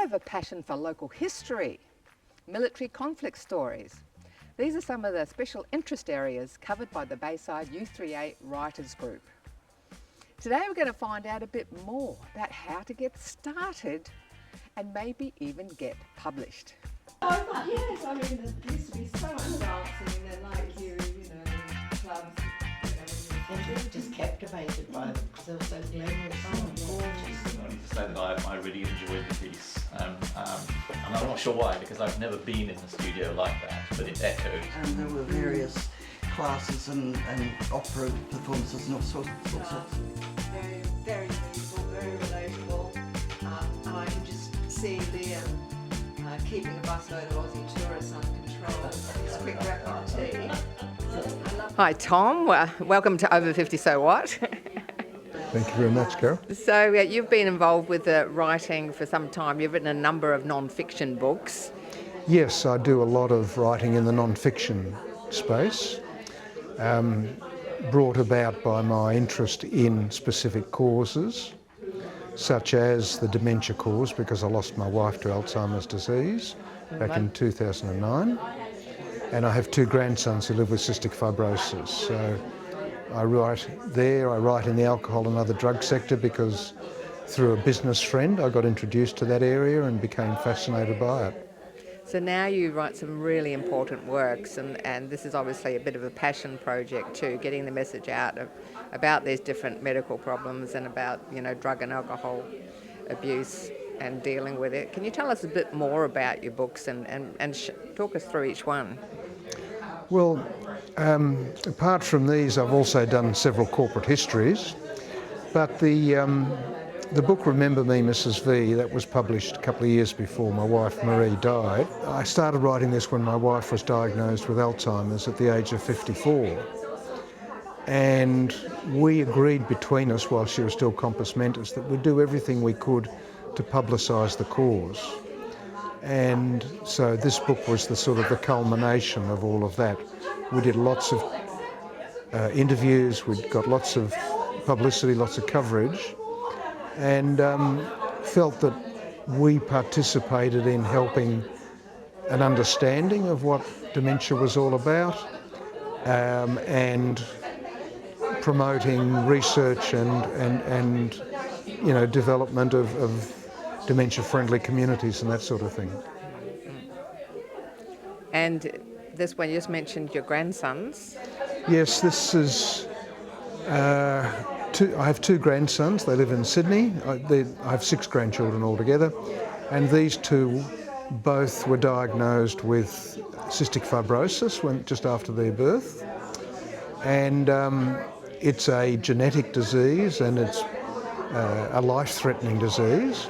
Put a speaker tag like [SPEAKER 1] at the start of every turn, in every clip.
[SPEAKER 1] have a passion for local history, military conflict stories. These are some of the special interest areas covered by the Bayside U3A Writers Group. Today we're going to find out a bit more about how to get started and maybe even get published.
[SPEAKER 2] Yes, I mean, it used to be so dancing and like you know, clubs.
[SPEAKER 3] And we were just captivated by them because they were so glamorous and gorgeous.
[SPEAKER 4] I need to say that I really enjoyed the piece, and I'm not sure why, because I've never been in a studio like that, but it echoed.
[SPEAKER 3] And there were various classes and opera performances and all sorts.
[SPEAKER 2] Very, very beautiful, very relatable, and I can just see Liam keeping a busload of Aussie tourists under control. His quick wrap of tea.
[SPEAKER 1] Hi Tom, welcome to Over 50 So What?
[SPEAKER 5] Thank you very much, Carol.
[SPEAKER 1] So you've been involved with writing for some time. You've written a number of non-fiction books.
[SPEAKER 5] Yes, I do a lot of writing in the non-fiction space, brought about by my interest in specific causes, such as the dementia cause, because I lost my wife to Alzheimer's disease back in 2009. And I have two grandsons who live with cystic fibrosis. So I write there, I write in the alcohol and other drug sector because through a business friend I got introduced to that area and became fascinated by it.
[SPEAKER 1] So now you write some really important works, and this is obviously a bit of a passion project too, getting the message out about these different medical problems and about, you know, drug and alcohol abuse and dealing with it. Can you tell us a bit more about your books and talk us through each one?
[SPEAKER 5] Well, apart from these, I've also done several corporate histories, but the book Remember Me, Mrs. V, that was published a couple of years before my wife Marie died. I started writing this when my wife was diagnosed with Alzheimer's at the age of 54. And we agreed between us, while she was still compos mentis, that we'd do everything we could to publicise the cause. And so this book was the sort of the culmination of all of that. We did lots of interviews, we got lots of publicity, lots of coverage, and felt that we participated in helping an understanding of what dementia was all about, and promoting research and you know, development of dementia-friendly communities and that sort of thing.
[SPEAKER 1] And this one, you just mentioned your grandsons.
[SPEAKER 5] Yes, this is... I have two grandsons. They live in Sydney. I have 6 grandchildren altogether, and these two both were diagnosed with cystic fibrosis just after their birth, and it's a genetic disease and it's a life-threatening disease.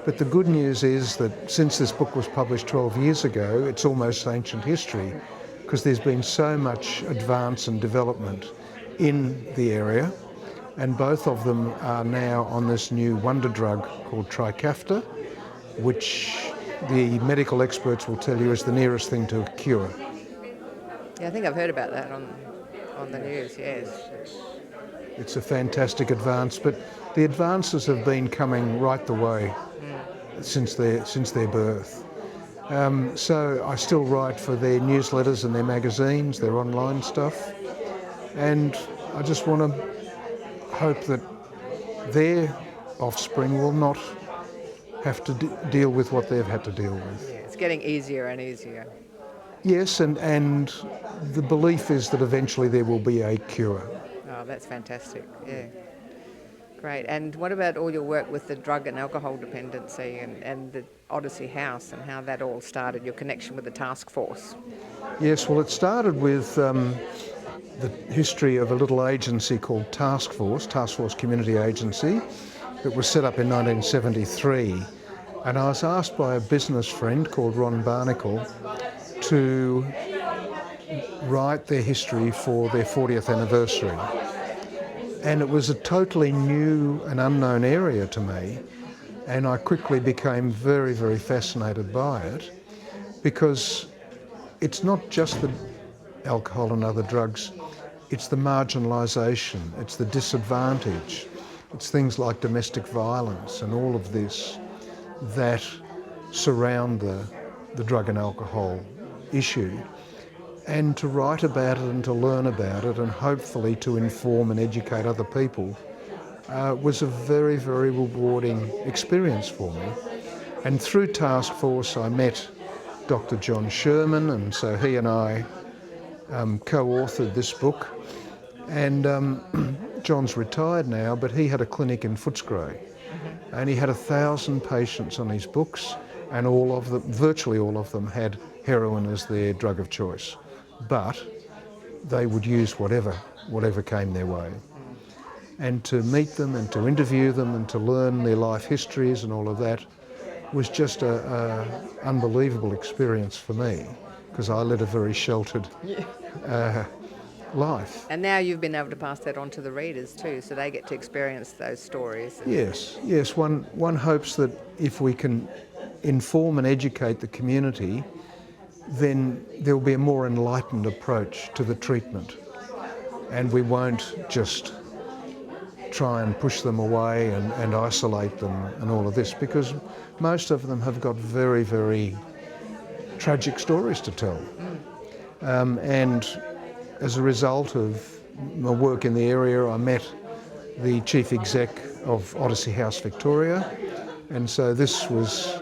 [SPEAKER 5] But the good news is that since this book was published 12 years ago, it's almost ancient history, because there's been so much advance and development in the area, and both of them are now on this new wonder drug called Trikafta, which the medical experts will tell you is the nearest thing to a cure.
[SPEAKER 1] Yeah, I think I've heard about that on the news, yes.
[SPEAKER 5] It's a fantastic advance, but the advances have been coming right the way since their birth. So I still write for their newsletters and their magazines, their online stuff, and I just want to hope that their offspring will not have to deal with what they've had to deal with.
[SPEAKER 1] Yeah, it's getting easier and easier.
[SPEAKER 5] Yes, and the belief is that eventually there will be a cure.
[SPEAKER 1] Oh, that's fantastic, yeah. Great. And what about all your work with the drug and alcohol dependency and the Odyssey House and how that all started, your connection with the task force?
[SPEAKER 5] Yes, well, it started with the history of a little agency called Task Force Community Agency, that was set up in 1973. And I was asked by a business friend called Ron Barnacle to write their history for their 40th anniversary. And it was a totally new and unknown area to me, and I quickly became very, very fascinated by it, because it's not just the alcohol and other drugs, it's the marginalisation, it's the disadvantage, it's things like domestic violence and all of this that surround the drug and alcohol issue, and to write about it and to learn about it and hopefully to inform and educate other people was a very, very rewarding experience for me. And through Task Force I met Dr. John Sherman, and so he and I co-authored this book. And John's retired now, but he had a clinic in Footscray, and he had 1,000 patients on his books, and all of them, virtually all of them, had heroin as their drug of choice, but they would use whatever came their way. And to meet them and to interview them and to learn their life histories and all of that was just an unbelievable experience for me, because I led a very sheltered life.
[SPEAKER 1] And now you've been able to pass that on to the readers too, so they get to experience those stories.
[SPEAKER 5] Yes. One hopes that if we can inform and educate the community, then there will be a more enlightened approach to the treatment, and we won't just try and push them away and isolate them and all of this, because most of them have got very, very tragic stories to tell. And as a result of my work in the area, I met the chief exec of Odyssey House Victoria, and so this was,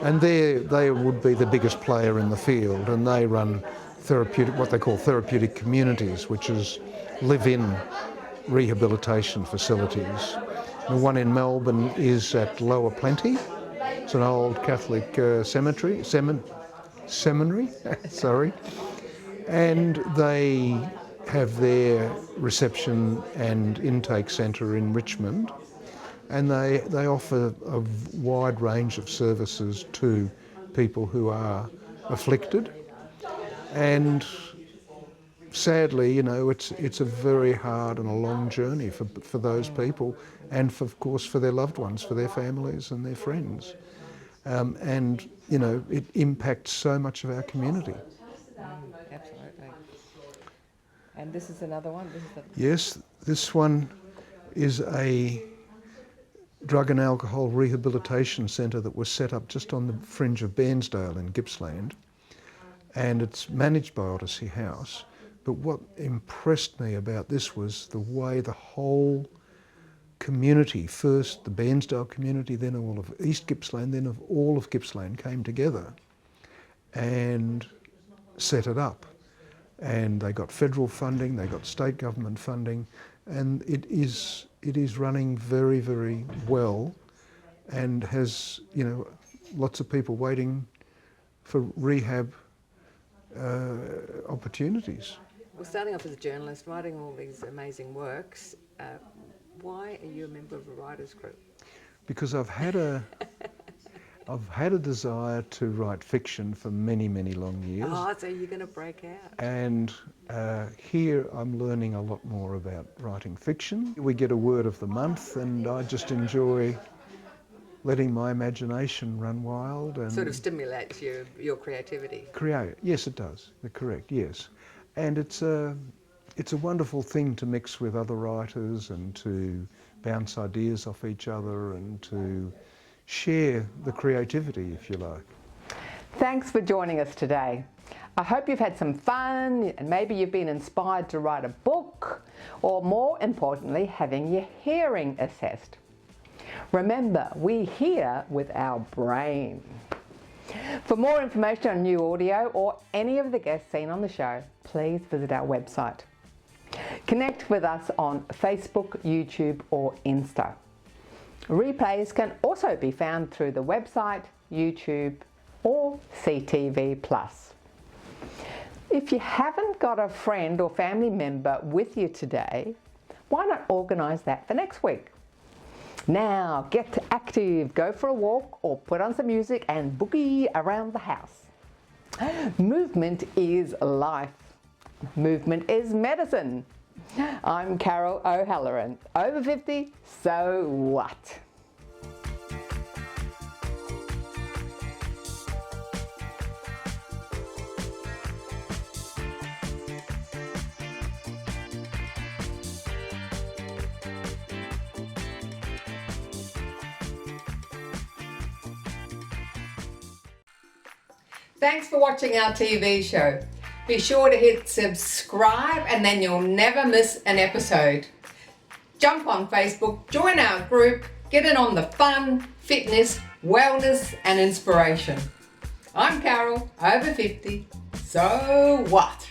[SPEAKER 5] and they would be the biggest player in the field, and they run what they call therapeutic communities, which is live-in rehabilitation facilities. The one in Melbourne is at Lower Plenty. It's an old Catholic seminary, sorry, and they have their reception and intake centre in Richmond, and they offer a wide range of services to people who are afflicted. And sadly, you know, it's a very hard and a long journey for those people, and of course for their loved ones, for their families and their friends. And you know, it impacts so much of our community.
[SPEAKER 1] Absolutely. And this is another one?
[SPEAKER 5] Yes, this one is a drug and alcohol rehabilitation centre that was set up just on the fringe of Bairnsdale in Gippsland, and it's managed by Odyssey House. But what impressed me about this was the way the whole community, first the Bairnsdale community, then all of East Gippsland, then of all of Gippsland, came together and set it up. And they got federal funding, they got state government funding, and it is running very, very well, and has, you know, lots of people waiting for rehab opportunities.
[SPEAKER 1] Well, starting off as a journalist, writing all these amazing works, why are you a member of a writers group?
[SPEAKER 5] Because I've had a desire to write fiction for many, many long years.
[SPEAKER 1] Oh, so you're going to break out.
[SPEAKER 5] And here I'm learning a lot more about writing fiction. We get a word of the month, and I just enjoy letting my imagination run wild. And
[SPEAKER 1] sort of stimulates your creativity.
[SPEAKER 5] Yes, it does. Correct, yes. And it's a wonderful thing to mix with other writers and to bounce ideas off each other and to share the creativity, if you like.
[SPEAKER 1] Thanks for joining us today. I hope you've had some fun, and maybe you've been inspired to write a book, or more importantly, having your hearing assessed. Remember, we hear with our brain. For more information on new audio or any of the guests seen on the show, please visit our website. Connect with us on Facebook, YouTube or Insta. Replays can also be found through the website, YouTube or CTV+. If you haven't got a friend or family member with you today, why not organise that for next week? Now get active, go for a walk or put on some music and boogie around the house. Movement is life. Movement is medicine. I'm Carol O'Halloran. Over 50, so what?
[SPEAKER 6] Thanks for watching our TV show. Be sure to hit subscribe and then you'll never miss an episode. Jump on Facebook, join our group, get in on the fun, fitness, wellness and inspiration. I'm Carol, over 50. So what?